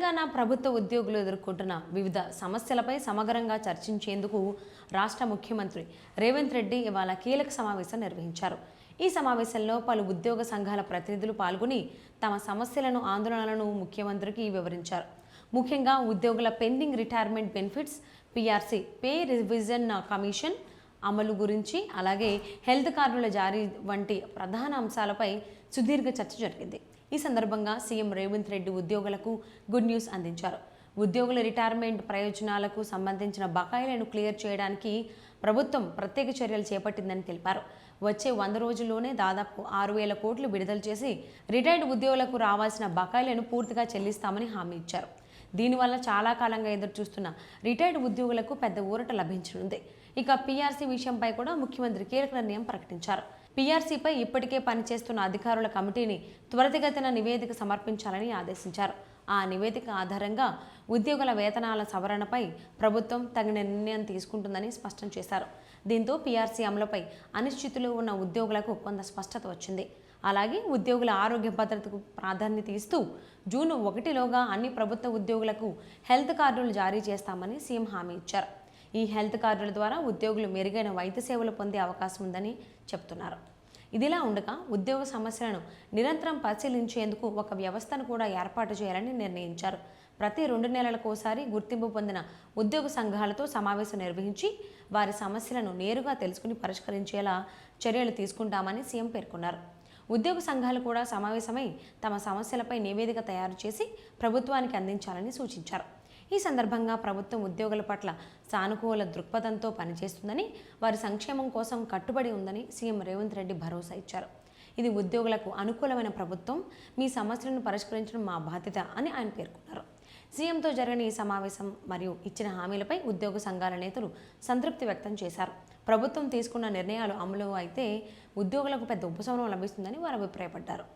తెలంగాణ ప్రభుత్వ ఉద్యోగులు ఎదుర్కొంటున్న వివిధ సమస్యలపై సమగ్రంగా చర్చించేందుకు రాష్ట్ర ముఖ్యమంత్రి రేవంత్ రెడ్డి ఇవాళ కీలక సమావేశం నిర్వహించారు. ఈ సమావేశంలో పలు ఉద్యోగ సంఘాల ప్రతినిధులు పాల్గొని తమ సమస్యలను, ఆందోళనలను ముఖ్యమంత్రికి వివరించారు. ముఖ్యంగా ఉద్యోగుల pending retirement benefits, PRC pay revision commission అమలు గురించి, అలాగే హెల్త్ కార్డుల జారీ వంటి ప్రధాన అంశాలపై సుదీర్ఘ చర్చ జరిగింది. ఈ సందర్భంగా సీఎం రేవంత్ రెడ్డి ఉద్యోగులకు గుడ్ న్యూస్ అందించారు. ఉద్యోగుల రిటైర్మెంట్ ప్రయోజనాలకు సంబంధించిన బకాయిలను క్లియర్ చేయడానికి ప్రభుత్వం ప్రత్యేక చర్యలు చేపట్టిందని తెలిపారు. వచ్చే 100 రోజుల్లోనే దాదాపు 6,000 కోట్లు విడుదల చేసి రిటైర్డ్ ఉద్యోగులకు రావాల్సిన బకాయిలను పూర్తిగా చెల్లిస్తామని హామీ ఇచ్చారు. దీనివల్ల చాలా కాలంగా ఎదురుచూస్తున్న రిటైర్డ్ ఉద్యోగులకు పెద్ద ఊరట లభించనుంది. ఇక పీఆర్సీ విషయంపై కూడా ముఖ్యమంత్రి కీలక నిర్ణయం ప్రకటించారు. పీఆర్సీపై ఇప్పటికే పనిచేస్తున్న అధికారుల కమిటీని త్వరితగతిన నివేదిక సమర్పించాలని ఆదేశించారు. ఆ నివేదిక ఆధారంగా ఉద్యోగుల వేతనాల సవరణపై ప్రభుత్వం తగిన నిర్ణయం తీసుకుంటుందని స్పష్టం చేశారు. దీంతో పీఆర్సీ అమలుపై అనిశ్చితిలో ఉన్న ఉద్యోగులకు కొంత స్పష్టత వచ్చింది. అలాగే ఉద్యోగుల ఆరోగ్య భద్రతకు ప్రాధాన్యత ఇస్తూ జూన్ 1లోగా అన్ని ప్రభుత్వ ఉద్యోగులకు హెల్త్ కార్డులు జారీ చేస్తామని సీఎం హామీ ఇచ్చారు. ఈ హెల్త్ కార్డుల ద్వారా ఉద్యోగులు మెరుగైన వైద్య సేవలు పొందే అవకాశం ఉందని చెప్తున్నారు. ఇదిలా ఉండగా ఉద్యోగ సమస్యలను నిరంతరం పరిశీలించేందుకు ఒక వ్యవస్థను కూడా ఏర్పాటు చేయాలని నిర్ణయించారు. ప్రతి 2 నెలలకోసారి గుర్తింపు పొందిన ఉద్యోగ సంఘాలతో సమావేశం నిర్వహించి వారి సమస్యలను నేరుగా తెలుసుకుని పరిష్కరించేలా చర్యలు తీసుకుంటామని సీఎం పేర్కొన్నారు. ఉద్యోగ సంఘాలు కూడా సమావేశమై తమ సమస్యలపై నివేదిక తయారు చేసి ప్రభుత్వానికి అందించాలని సూచించారు. ఈ సందర్భంగా ప్రభుత్వం ఉద్యోగుల పట్ల సానుకూల దృక్పథంతో పనిచేస్తుందని, వారి సంక్షేమం కోసం కట్టుబడి ఉందని సీఎం రేవంత్ రెడ్డి భరోసా ఇచ్చారు. ఇది ఉద్యోగులకు అనుకూలమైన ప్రభుత్వం, మీ సమస్యలను పరిష్కరించడం మా బాధ్యత అని ఆయన పేర్కొన్నారు. సీఎంతో జరిగిన ఈ సమావేశం మరియు ఇచ్చిన హామీలపై ఉద్యోగ సంఘాల నేతలు సంతృప్తి వ్యక్తం చేశారు. ప్రభుత్వం తీసుకున్న నిర్ణయాలు అమలు అయితే ఉద్యోగులకు పెద్ద ఉపశమనం లభిస్తుందని వారు అభిప్రాయపడ్డారు.